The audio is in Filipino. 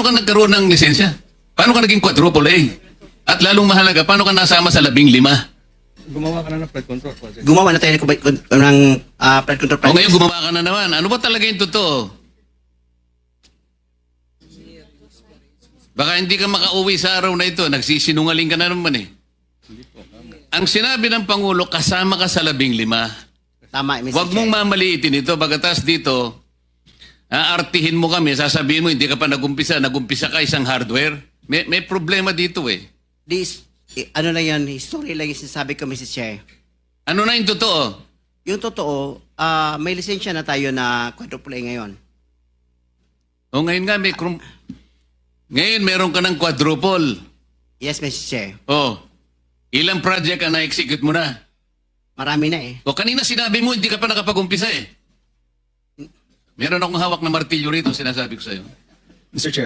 ka nagkaroon ng lisensya? Paano ka naging quadruple A? At lalong mahalaga, paano ka nasama sa 15? Gumawa ka na ng flood control project. Gumawa na tayo ng flood control O project. ngayon gumawa ka na naman. Ano ba talaga yung totoo? Baka hindi ka makauwi sa araw na ito. Nagsisinungaling ka na naman eh. Ang sinabi ng Pangulo, kasama ka sa 15. Tama, Mr. Huwag mong Chair. mamaliitin ito. Bagatas dito, aartihin mo kami, sasabihin mo, hindi ka pa nagumpisa ka isang hardware. May problema dito eh. Ano lang yan, history lang yung sinasabi ko, Mr. Chair. Ano na yung totoo? Yung totoo, may lisensya na tayo na quadruple A ngayon. O ngayon nga, ngayon meron ka ng quadruple. Yes, Mr. Chair. O, ilang project ang na-execute mo na? Marami na eh. O kanina sinabi mo, hindi ka pa nakapag-umpisa eh. Meron akong hawak na martilyo rito, sinasabi ko sa'yo. Mr. Chair.